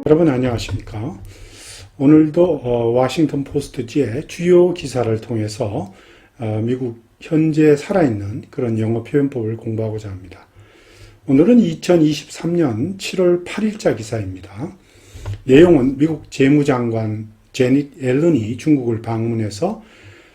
여러분 안녕하십니까? 오늘도 워싱턴 포스트지의 주요 기사를 통해서 미국 현재 살아있는 그런 영어 표현법을 공부하고자 합니다. 오늘은 2023년 7월 8일자 기사입니다. 내용은 미국 재무장관 제닛 옐런이 중국을 방문해서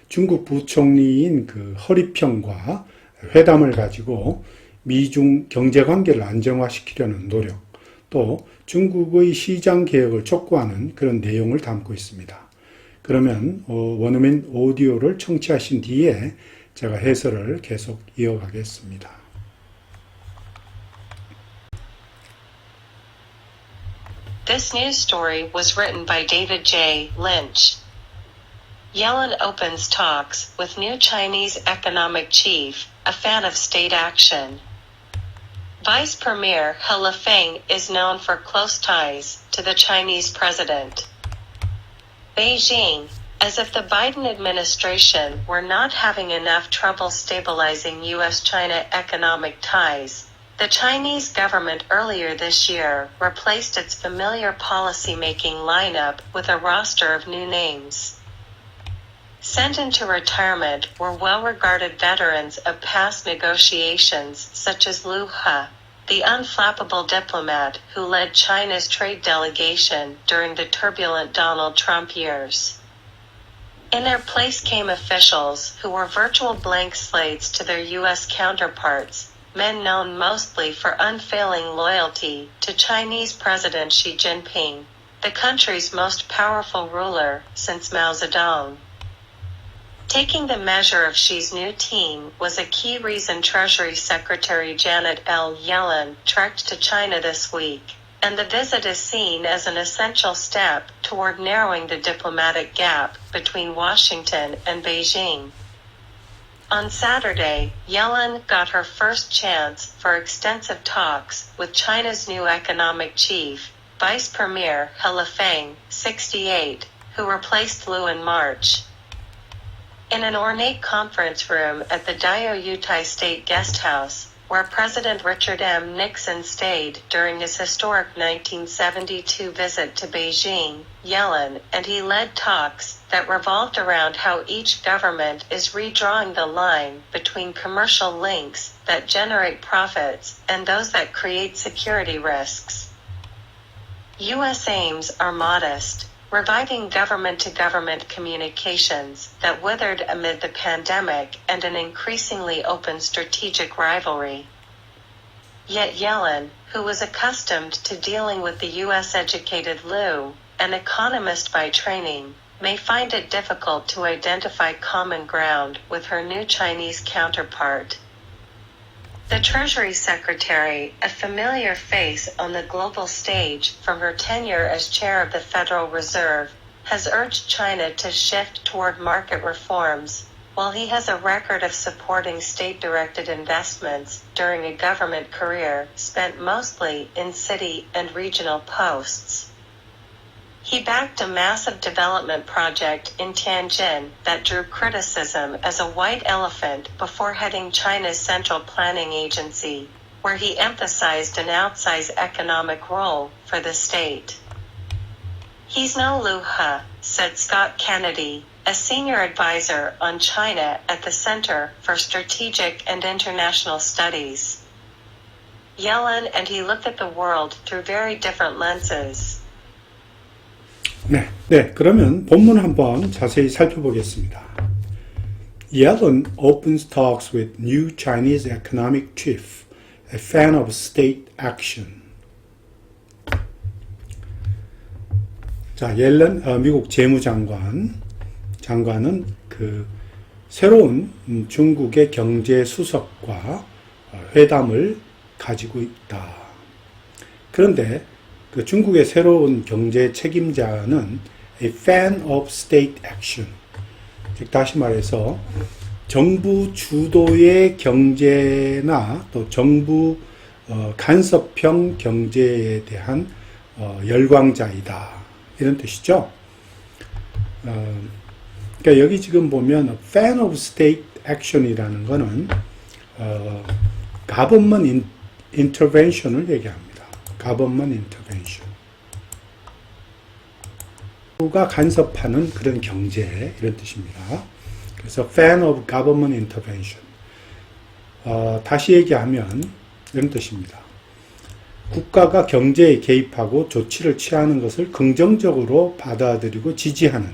중국 부총리인 허리평과 회담을 가지고 미중 경제관계를 안정화시키려는 노력, 또 중국의 시장 개혁을 촉구하는 그런 내용을 담고 있습니다. 그러면 원어민 오디오를 청취하신 뒤에 제가 해설을 계속 이어가겠습니다. This news story was written by David J. Lynch. Yellen opens talks with new Chinese economic chief, a fan of state action. Vice Premier He Lifeng is known for close ties to the Chinese president. Beijing, as if the Biden administration were not having enough trouble stabilizing U.S.-China economic ties, the Chinese government earlier this year replaced its familiar policy-making lineup with a roster of new names. Sent into retirement were well-regarded veterans of past negotiations such as Liu He, the unflappable diplomat who led China's trade delegation during the turbulent Donald Trump years. In their place came officials who were virtual blank slates to their U.S. counterparts, men known mostly for unfailing loyalty to Chinese President Xi Jinping, the country's most powerful ruler since Mao Zedong. Taking the measure of Xi's new team was a key reason Treasury Secretary Janet L. Yellen trekked to China this week, and the visit is seen as an essential step toward narrowing the diplomatic gap between Washington and Beijing. On Saturday, Yellen got her first chance for extensive talks with China's new economic chief, Vice Premier He Lifeng, 68, who replaced Liu in March. In an ornate conference room at the Diaoyutai State Guest House, where President Richard M. Nixon stayed during his historic 1972 visit to Beijing, Yellen and he led talks that revolved around how each government is redrawing the line between commercial links that generate profits and those that create security risks. U.S. aims are modest, reviving government-to-government communications that withered amid the pandemic and an increasingly open strategic rivalry. Yet Yellen, who was accustomed to dealing with the U.S.-educated Liu, an economist by training, may find it difficult to identify common ground with her new Chinese counterpart. The Treasury Secretary, a familiar face on the global stage from her tenure as chair of the Federal Reserve, has urged China to shift toward market reforms, while he has a record of supporting state-directed investments during a government career spent mostly in city and regional posts. He backed a massive development project in Tianjin that drew criticism as a white elephant before heading China's Central Planning Agency, where he emphasized an outsized economic role for the state. He's no Liu He, said Scott Kennedy, a senior advisor on China at the Center for Strategic and International Studies. Yellen and he looked at the world through very different lenses. 네, 그러면 본문 한번 자세히 살펴보겠습니다. Yellen opens talks with new Chinese economic chief, a fan of state action. 자, 옐런 미국 재무장관은 새로운 중국의 경제 수석과 회담을 가지고 있다. 그런데 중국의 새로운 경제 책임자는 a fan of state action, 즉 다시 말해서 정부 주도의 경제나 또 정부 간섭형 경제에 대한 열광자이다, 이런 뜻이죠. 그러니까 여기 지금 보면 fan of state action이라는 거는 government intervention을 얘기합니다. government intervention. 정부가 간섭하는 그런 경제 이런 뜻입니다. 그래서 fan of government intervention. 다시 얘기하면 이런 뜻입니다. 국가가 경제에 개입하고 조치를 취하는 것을 긍정적으로 받아들이고 지지하는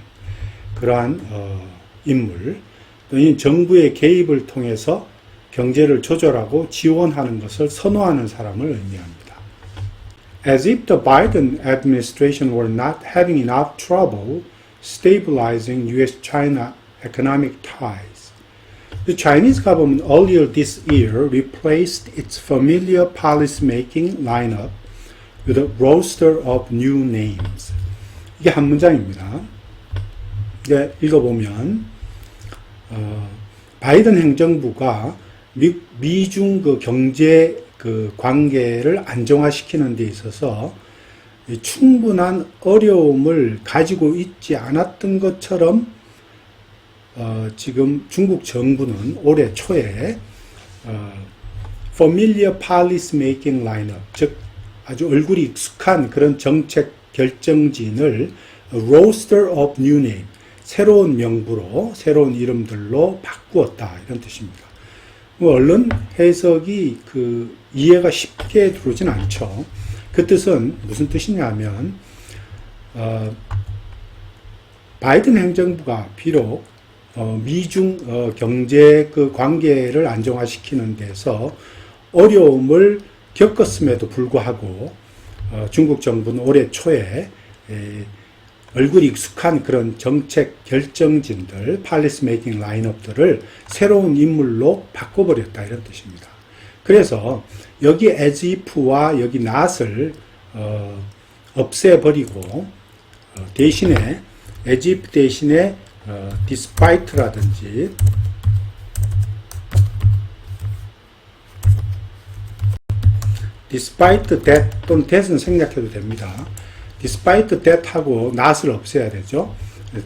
그러한 인물, 또는 정부의 개입을 통해서 경제를 조절하고 지원하는 것을 선호하는 사람을 의미합니다. As if the Biden administration were not having enough trouble stabilizing U.S.-China economic ties. The Chinese government earlier this year replaced its familiar policy-making lineup with a roster of new names. 이게 한 문장입니다. 이게 읽어보면 바이든 행정부가 미중 그 경제 그 관계를 안정화시키는 데 있어서 충분한 어려움을 가지고 있지 않았던 것처럼 지금 중국 정부는 올해 초에 familiar policy making lineup, 즉 아주 얼굴이 익숙한 그런 정책 결정진을 roster of new name, 새로운 명부로 새로운 이름들로 바꾸었다 이런 뜻입니다. 얼른 해석이 이해가 쉽게 들어오진 않죠. 그 뜻은 무슨 뜻이냐면 바이든 행정부가 비록 미중 경제 그 관계를 안정화시키는 데서 어려움을 겪었음에도 불구하고 중국 정부는 올해 초에 얼굴이 익숙한 그런 정책 결정진들, policy making 라인업들을 새로운 인물로 바꿔버렸다 이런 뜻입니다. 그래서 여기 as if와 여기 not을 없애버리고 대신에 as if 대신에 despite라든지 despite that 또는 that은 생략해도 됩니다. Despite that 하고 not을 없애야 되죠.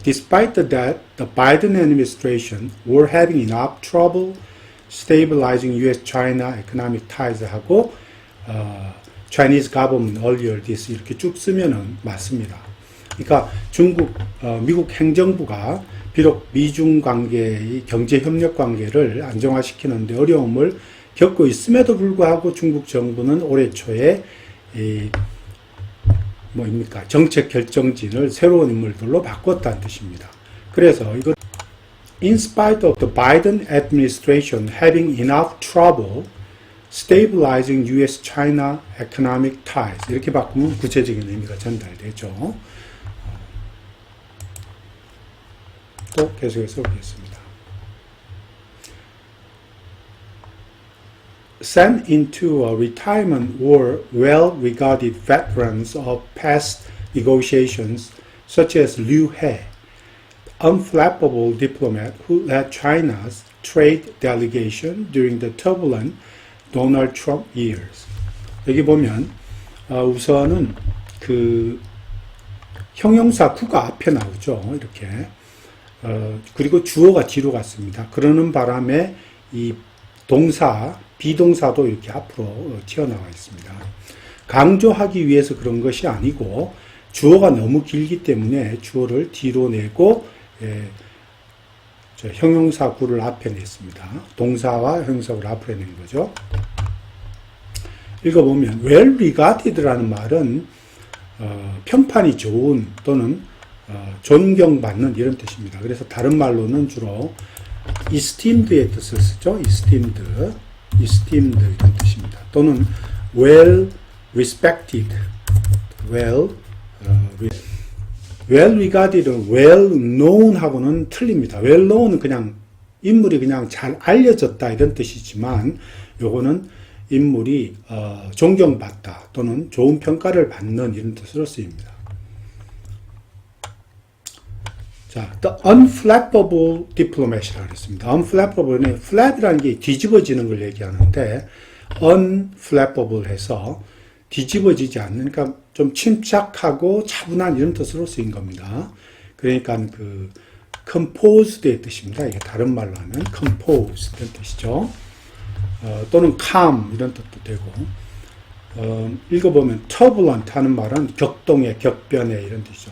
Despite that, the Biden administration were having enough trouble stabilizing U.S.-China economic ties 하고 Chinese government earlier this 이렇게 쭉 쓰면은 맞습니다. 그러니까 미국 행정부가 비록 미중 관계의 경제 협력 관계를 안정화시키는데 어려움을 겪고 있음에도 불구하고 중국 정부는 올해 초에 정책 결정진을 새로운 인물들로 바꿨다는 뜻입니다. 그래서 이거 In spite of the Biden administration having enough trouble stabilizing U.S.-China economic ties 이렇게 바꾸면 구체적인 의미가 전달되죠. 또 계속해서 보겠습니다. Sent into retirement were well-regarded veterans of past negotiations, such as Liu He, unflappable diplomat who led China's trade delegation during the turbulent Donald Trump years. 여기 보면 우선은 형용사 구가 앞에 나오죠. 이렇게 그리고 주어가 뒤로 갔습니다. 그러는 바람에 이 비동사도 이렇게 앞으로 튀어나와 있습니다. 강조하기 위해서 그런 것이 아니고 주어가 너무 길기 때문에 주어를 뒤로 내고 형용사 구를 앞에 냈습니다. 동사와 형용사 구를 앞에 낸 거죠. 읽어보면 well regarded라는 말은 평판이 좋은 또는 존경받는 이런 뜻입니다. 그래서 다른 말로는 주로 esteemed의 뜻을 쓰죠. esteemed 이런 뜻입니다. 또는 well respected, well regarded은 well known 하고는 틀립니다. well known은 그냥 인물이 그냥 잘 알려졌다 이런 뜻이지만 요거는 인물이 존경받다 또는 좋은 평가를 받는 이런 뜻으로 쓰입니다. 자, the unflappable diplomat이라고 했습니다. unflappable는 flap이라는 게 뒤집어지는 걸 얘기하는데 unflappable 해서 뒤집어지지 않는, 그러니까 좀 침착하고 차분한 이런 뜻으로 쓰인 겁니다. 그러니까 composed의 뜻입니다. 이게 다른 말로 하면 composed 이런 뜻이죠. 또는 calm 이런 뜻도 되고 읽어보면 turbulent 하는 말은 격동의, 격변의 이런 뜻이죠.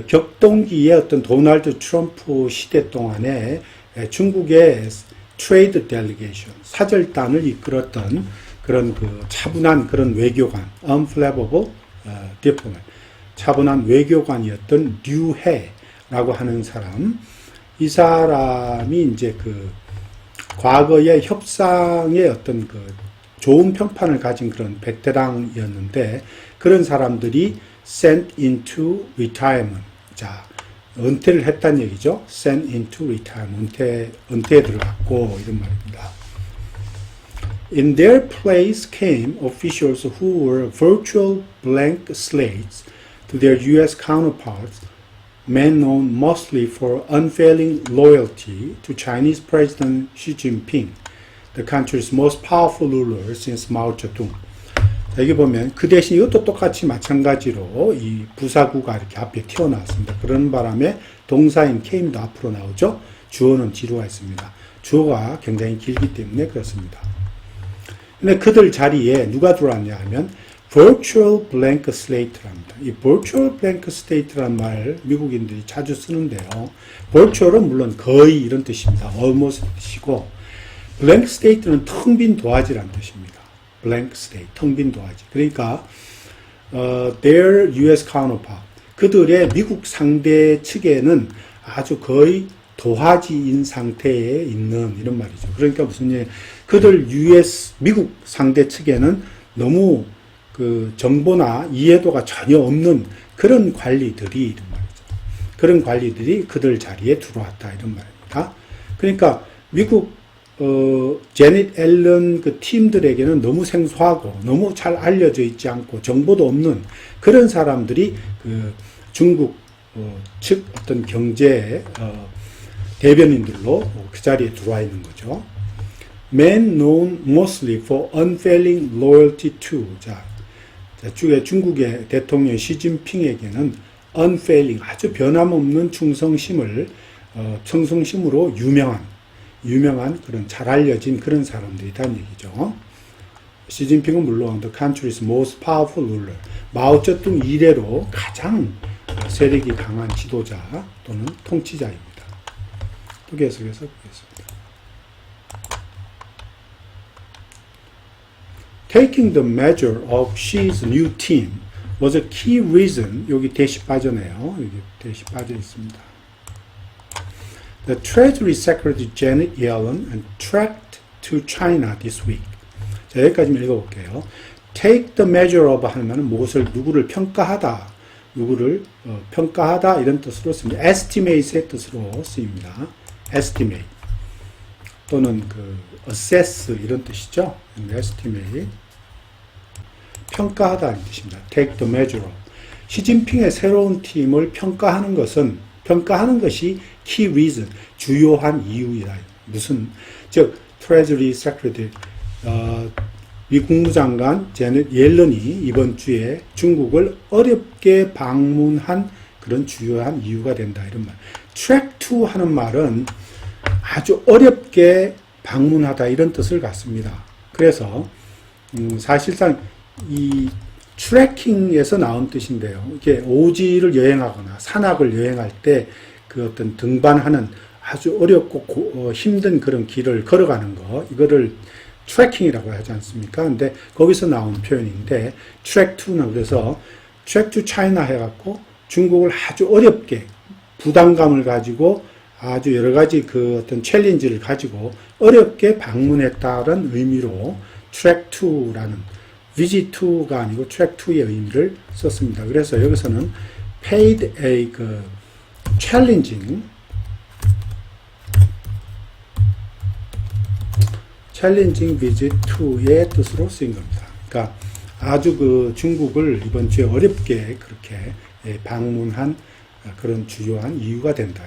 격동기의 어떤 도널드 트럼프 시대 동안에 중국의 트레이드 델리게이션, 사절단을 이끌었던 그런 그 차분한 그런 외교관, unflappable diplomat, 차분한 외교관이었던 류해라고 하는 사람, 이 사람이 이제 그 과거의 협상의 어떤 그 좋은 평판을 가진 그런 베테랑이었는데 그런 사람들이 sent into retirement. 자, 은퇴를 했다는 얘기죠. sent into retirement. 은퇴에 들어갔고 이런 말입니다. In their place came officials who were virtual blank slates to their US counterparts, men known mostly for unfailing loyalty to Chinese President Xi Jinping, the country's most powerful ruler since Mao Zedong. 자, 여기 보면 그 대신 이것도 똑같이 마찬가지로 이 부사구가 이렇게 앞에 튀어나왔습니다. 그런 바람에 동사인 came도 앞으로 나오죠. 주어는 뒤로 가 있습니다. 주어가 굉장히 길기 때문에 그렇습니다. 근데 그들 자리에 누가 들어왔냐 하면 virtual blank slate랍니다. 이 virtual blank slate란 말 미국인들이 자주 쓰는데요. virtual은 물론 거의 이런 뜻입니다. almost 뜻이고 blank state는 텅 빈 도화지란 뜻입니다. blank state, 텅 빈 도화지. 그러니까 their US counterpart, 그들의 미국 상대 측에는 아주 거의 도화지인 상태에 있는 이런 말이죠. 그러니까 무슨 얘기? 그들 미국 상대 측에는 너무 그 정보나 이해도가 전혀 없는 그런 관리들이 이런 말이죠. 그런 관리들이 그들 자리에 들어왔다 이런 말입니다. 그러니까 미국 제닛 앨런 그 팀들에게는 너무 생소하고 너무 잘 알려져 있지 않고 정보도 없는 그런 사람들이 그 중국 측 어떤 경제 대변인들로 그 자리에 들어와 있는 거죠. Men known mostly for unfailing loyalty to. 자, 중국의 대통령 시진핑에게는 unfailing, 아주 변함없는 충성심으로 유명한 그런 잘 알려진 그런 사람들이란 얘기죠. 시진핑은 물론 the country's most powerful ruler, 마오쩌둥 이래로 가장 세력이 강한 지도자 또는 통치자입니다. 또 계속해서 보겠습니다. Taking the measure of Xi's new team was a key reason. 여기 대시 빠져네요. 여기 대시 빠져 있습니다. The Treasury Secretary Janet Yellen trekked to China this week. 자, 여기까지만 읽어볼게요. Take the measure of 하면 누구를 평가하다, 평가하다 이런 뜻으로 씁니다. Estimate의 뜻으로 쓰입니다. Estimate 또는 그 assess 이런 뜻이죠. Estimate 평가하다는 뜻입니다. Take the measure of. 시진핑의 새로운 팀을 평가하는 것이 key reason, 주요한 이유이다. Treasury Secretary, 미 국무장관 제넷 옐런이 이번 주에 중국을 어렵게 방문한 그런 주요한 이유가 된다. 이런 말. Track to 하는 말은 아주 어렵게 방문하다 이런 뜻을 갖습니다. 그래서 사실상 이 트래킹에서 나온 뜻인데요. 이게 오지를 여행하거나 산악을 여행할 때 그 어떤 등반하는 아주 어렵고 힘든 그런 길을 걸어가는 거, 이거를 트래킹이라고 하지 않습니까? 근데 거기서 나온 표현인데 track to는 그래서 track to China 해갖고 중국을 아주 어렵게 부담감을 가지고 아주 여러 가지 그 어떤 챌린지를 가지고 어렵게 방문했다는 의미로 track to라는 visit to가 아니고 track to의 의미를 썼습니다. 그래서 여기서는 paid a challenging visit to의 뜻으로 쓰인 겁니다. 그러니까 아주 그 중국을 이번 주에 어렵게 그렇게 방문한 그런 주요한 이유가 된다.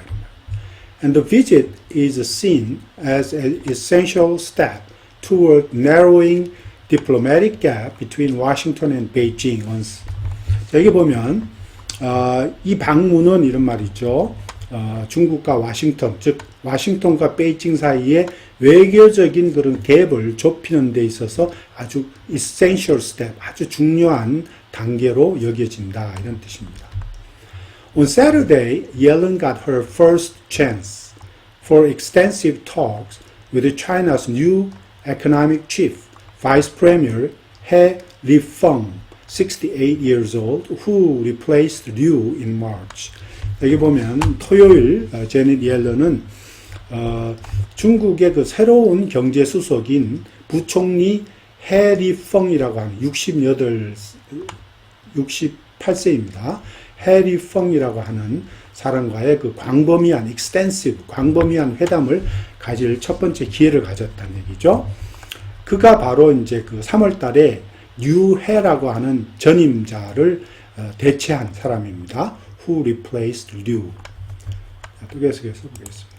And the visit is seen as an essential step toward narrowing diplomatic gap between Washington and Beijing. 여기 보면 이 방문은 이런 말이죠. 중국과 와싱턴, 즉 와싱턴과 베이징 사이에 외교적인 그런 갭을 좁히는 데 있어서 아주 essential step, 아주 중요한 단계로 여겨진다 이런 뜻입니다. On Saturday, Yellen got her first chance for extensive talks with China's new economic chief, Vice Premier He Lifeng, 68 years old, who replaced Liu in March. 여기 보면 토요일 제닛 옐런은 중국의 그 새로운 경제 수석인 부총리 해 리펑이라고 하는 68세입니다. 해 리펑이라고 하는 사람과의 그 광범위한 extensive 광범위한 회담을 가질 첫 번째 기회를 가졌다는 얘기죠. 그가 바로 이제 그 3월 달에 류해라고 하는 전임자를 대체한 사람입니다. Who replaced Liu. 또 계속해서 보겠습니다.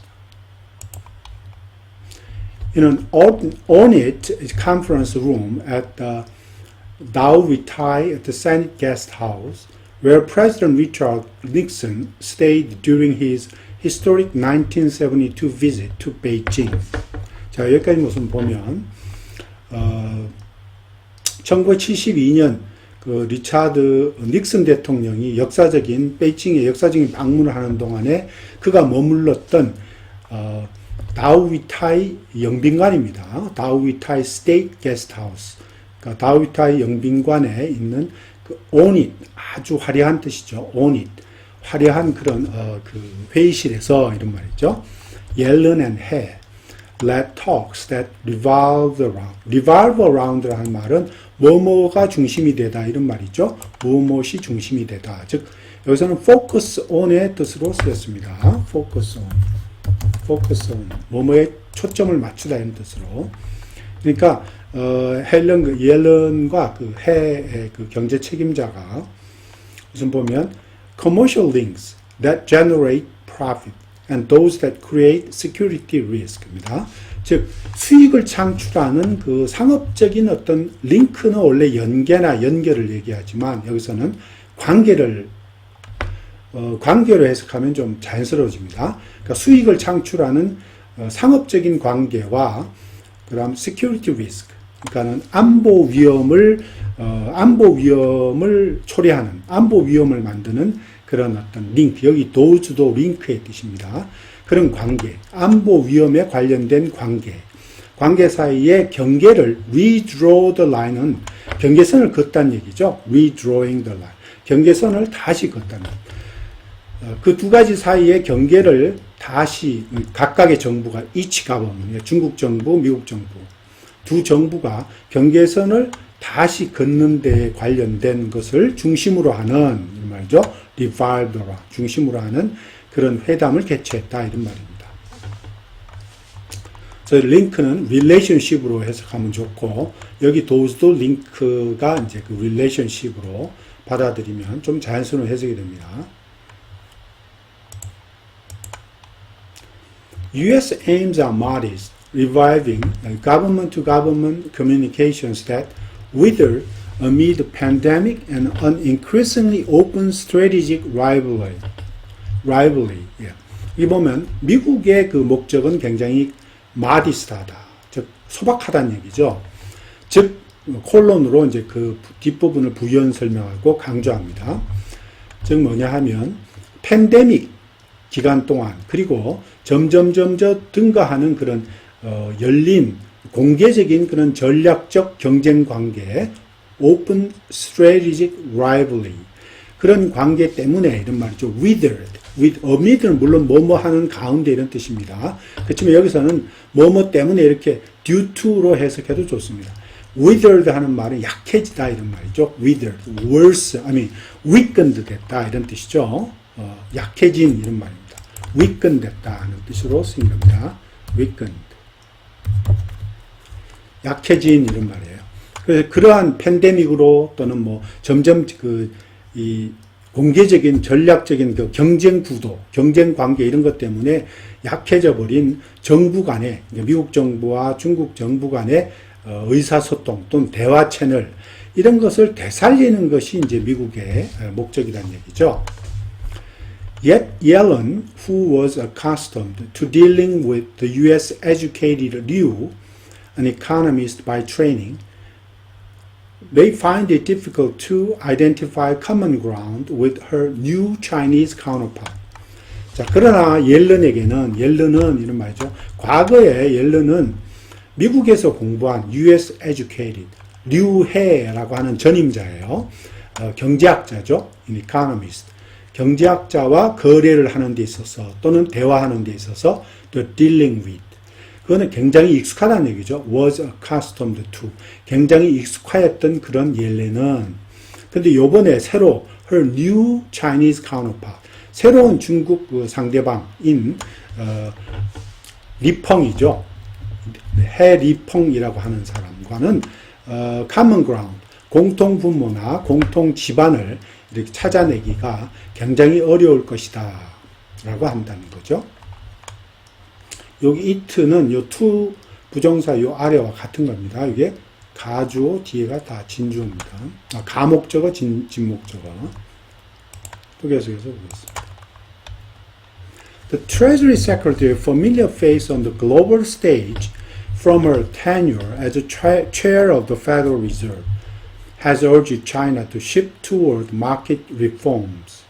In an ornate conference room at the Dao Vitai at the Senate Guest House, where President Richard Nixon stayed during his historic 1972 visit to Beijing. 자, 여기까지 무슨 보면 1972년 그 리차드 닉슨 대통령이 베이징에 역사적인 방문을 하는 동안에 그가 머물렀던 다오위타이 영빈관입니다. 다오위타이 스테이트 게스트하우스. 그러니까 다오위타이 영빈관에 있는 그 온잇, 아주 화려한 뜻이죠. 온잇. 화려한 그런 그 회의실에서 이런 말이죠. Yellen and He led talks that revolve around. revolve around라는 말은 뭐뭐가 중심이 되다 이런 말이죠. 무엇이 중심이 되다. 즉 여기서는 focus on의 뜻으로 쓰였습니다. focus on. 뭐뭐에 초점을 맞추다 이런 뜻으로. 그러니까 옐런과 그 해의 그 경제 책임자가 무슨 보면 commercial links that generate profit and those that create security risk입니다. 즉 수익을 창출하는 그 상업적인 어떤 링크는 원래 연결을 얘기하지만 여기서는 관계로 해석하면 좀 자연스러워집니다. 그러니까 수익을 창출하는 상업적인 관계와 그다음 security risk, 그러니까는 안보 위험을 초래하는 안보 위험을 만드는 그런 어떤 링크, 여기 도우즈도 링크의 뜻입니다. 그런 관계, 안보 위험에 관련된 관계 사이의 경계를 redraw the line은 경계선을 긋다는 얘기죠. redrawing the line. 경계선을 다시 긋다는. 그 두 가지 사이의 경계를 다시 각각의 정부가 each government, 중국 정부, 미국 정부 두 정부가 경계선을 다시 긋는 데에 관련된 것을 중심으로 하는 말이죠. revolve around, 중심으로 하는 그런 회담을 개최했다 이런 말입니다. 저희 링크는 relationship으로 해석하면 좋고 여기 도우즈도 링크가 이제 그 relationship으로 받아들이면 좀 자연스러운 해석이 됩니다. U.S. aims are modest, reviving government-to-government communications that wither amid the pandemic and an increasingly open strategic rivalry. 예. 이 보면 미국의 그 목적은 굉장히 modest하다, 즉 소박하다는 얘기죠. 즉 콜론으로 이제 그 뒷부분을 부연 설명하고 강조합니다. 즉 뭐냐 하면 팬데믹 기간 동안 그리고 점점 증가하는 그런 열린 공개적인 그런 전략적 경쟁 관계, open strategic rivalry 그런 관계 때문에 이런 말이죠. amid는 물론 뭐뭐 하는 가운데 이런 뜻입니다. 그렇지만 여기서는 뭐뭐 때문에 이렇게 due to로 해석해도 좋습니다. withered 하는 말은 약해지다 이런 말이죠. withered, weakened 됐다 이런 뜻이죠. 약해진 이런 말입니다. weakened 됐다 하는 뜻으로 쓰인 겁니다. weakened. 약해진 이런 말이에요. 그래서 그러한 팬데믹으로 또는 뭐 점점 이 공개적인 전략적인 그 경쟁 구도, 경쟁 관계 이런 것 때문에 약해져 버린 정부 간의 미국 정부와 중국 정부 간의 의사소통 또는 대화 채널 이런 것을 되살리는 것이 이제 미국의 목적이라는 얘기죠. Yet Yellen, who was accustomed to dealing with the U.S. educated Liu, an economist by training, may find it difficult to identify common ground with her new Chinese counterpart. 자, 그러나 옐런은 이런 말이죠. 과거에 옐런은 미국에서 공부한 US educated 류해라고 하는 전임자예요. 경제학자죠. economist. 경제학자와 거래를 하는 데 있어서 또는 대화하는 데 있어서 또 dealing with. 그거는 굉장히 익숙하다는 얘기죠. was accustomed to. 굉장히 익숙하였던 그런 옐렌은. 근데 요번에 새로 her new Chinese counterpart. 새로운 중국 그 상대방인 리펑이죠. 해 리펑이라고 하는 사람과는 common ground, 공통 분모나 공통 지반을 이렇게 찾아내기가 굉장히 어려울 것이다 라고 한다는 거죠. 여기 it는 요 to 부정사 요 아래와 같은 겁니다. 이게 가주어 뒤에가 다 진주어입니다. 가목적어 진목적어. 또 계속해서 보겠습니다. The Treasury Secretary, familiar face on the global stage from her tenure as a chair of the Federal Reserve, has urged China to shift toward market reforms.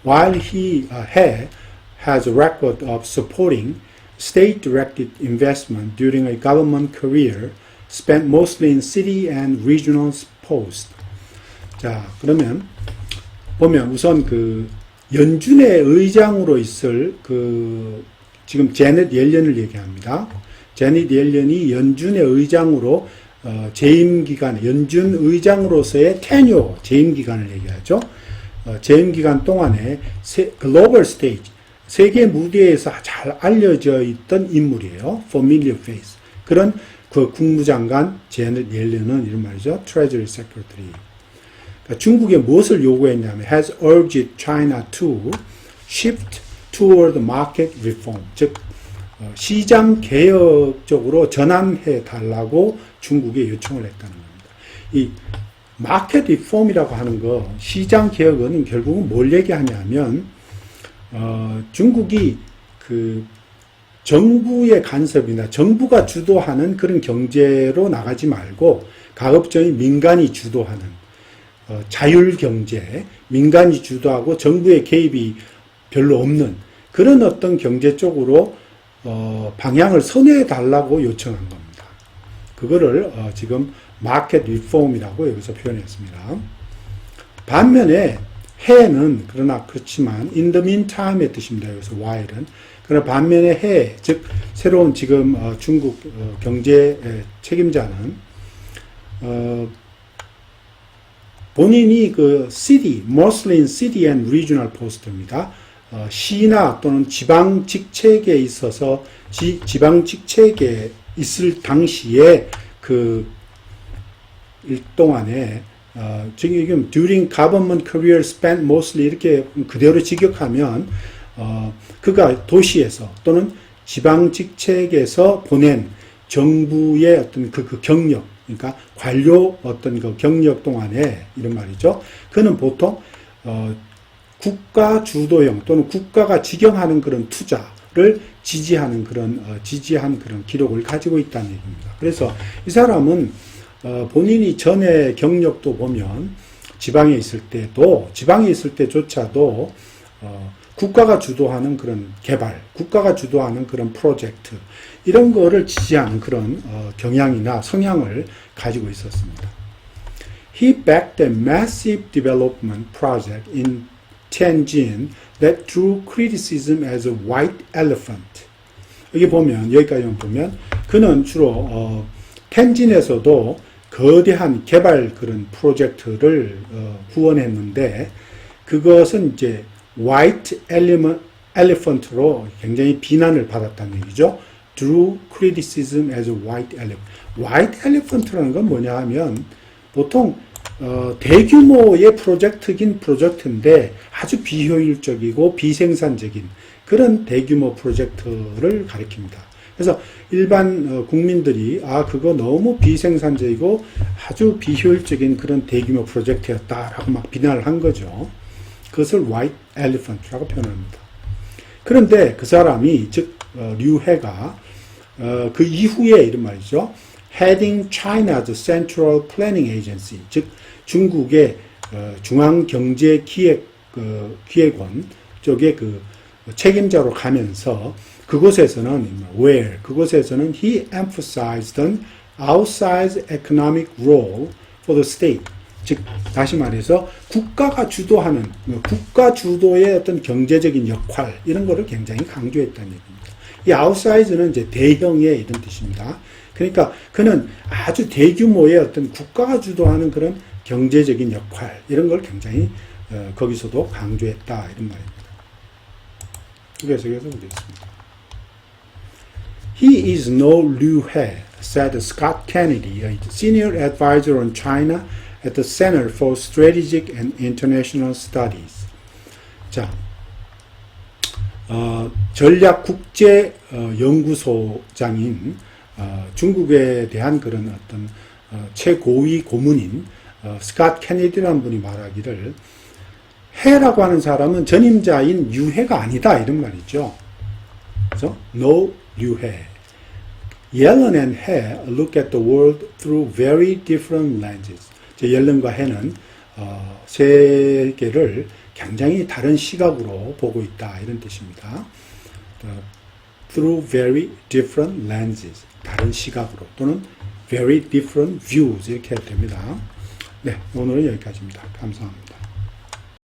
While he has a record of supporting state-directed investment during a government career spent mostly in city and regional posts. 자, 그러면 보면 우선 그 연준의 의장으로 있을 지금 제넷 옐런을 얘기합니다. 제넷 옐런이 연준의 의장으로 재임 기간, 연준 의장으로서의 테뉴어, 재임 기간을 얘기하죠. 재임 기간 동안에 글로벌 스테이지, 세계 무대에서 잘 알려져 있던 인물이에요. familiar face. 그런 그 국무장관 제넷 옐런은 이런 말이죠. Treasury Secretary. 그러니까 중국에 무엇을 요구했냐면 has urged China to shift toward market reform. 즉 시장 개혁 쪽으로 전환해 달라고 중국에 요청을 했다는 겁니다. 이 마켓 리폼이라고 하는 거, 시장 개혁은 결국은 뭘 얘기하냐면 중국이 그 정부의 간섭이나 정부가 주도하는 그런 경제로 나가지 말고 가급적인 민간이 주도하는 자율 경제, 민간이 주도하고 정부의 개입이 별로 없는 그런 어떤 경제 쪽으로 방향을 선회해 달라고 요청한 겁니다. 그거를 지금 마켓 리폼이라고 여기서 표현했습니다. 반면에 해는 그러나 그렇지만 in the meantime의 뜻입니다. 여기서 while은. 그러나 반면에 해, 즉 새로운 지금 중국 경제 책임자는 본인이 그 city, mostly in city and regional post입니다. 시나 또는 지방 직책에 있어서 지방 직책에 있을 당시에 그 일 동안에 지금 during government career spent mostly 이렇게 그대로 직역하면 그가 도시에서 또는 지방 직책에서 보낸 정부의 어떤 그 경력, 그러니까 관료 어떤 그 경력 동안에 이런 말이죠. 그는 보통 국가 주도형 또는 국가가 직영하는 그런 투자를 지지한 그런 기록을 가지고 있다는 얘기입니다. 그래서 이 사람은 본인이 전에 경력도 보면 지방에 있을 때조차도 국가가 주도하는 그런 개발, 국가가 주도하는 그런 프로젝트 이런 거를 지지하는 그런 경향이나 성향을 가지고 있었습니다. He backed a massive development project in Tianjin that drew criticism as a white elephant. 여기까지만 보면 그는 주로 텐진에서도 거대한 개발 그런 프로젝트를 후원했는데 그것은 이제 white elephant로 굉장히 비난을 받았다는 얘기죠. Drew criticism as a white elephant. white elephant라는 건 뭐냐 하면 보통 대규모의 프로젝트긴 프로젝트인데 아주 비효율적이고 비생산적인 그런 대규모 프로젝트를 가리킵니다. 그래서 일반 국민들이 그거 너무 비생산적이고 아주 비효율적인 그런 대규모 프로젝트였다라고 막 비난을 한 거죠. 그것을 white elephant라고 표현합니다. 그런데 그 사람이 즉 류해가 그 이후에 이런 말이죠. heading China's Central Planning Agency, 즉 중국의 중앙경제기획원 쪽에 그 책임자로 가면서 그곳에서는 그곳에서는 he emphasized an outsized economic role for the state. 즉 다시 말해서 국가가 주도하는 국가 주도의 어떤 경제적인 역할 이런 거를 굉장히 강조했다는 얘기입니다. 이 outsize는 이제 대형의 이런 뜻입니다. 그러니까 그는 아주 대규모의 어떤 국가가 주도하는 그런 경제적인 역할 이런 걸 굉장히 거기서도 강조했다 이런 말입니다. 해석해서 보겠습니다. He is no Liu He, said Scott Kennedy, a senior advisor on China at the Center for Strategic and International Studies. 자, 전략국제연구소장인 중국에 대한 그런 어떤 최고위 고문인 스캇 케네디라는 분이 말하기를 해라고 하는 사람은 전임자인 유해가 아니다 이런 말이죠. 그래서 no 유해. Yellen and He look at the world through very different lenses. 옐런과 해는 세계를 굉장히 다른 시각으로 보고 있다 이런 뜻입니다. Through very different lenses. 다른 시각으로 또는 very different views 이렇게 해도 됩니다. 네, 오늘은 여기까지입니다. 감사합니다.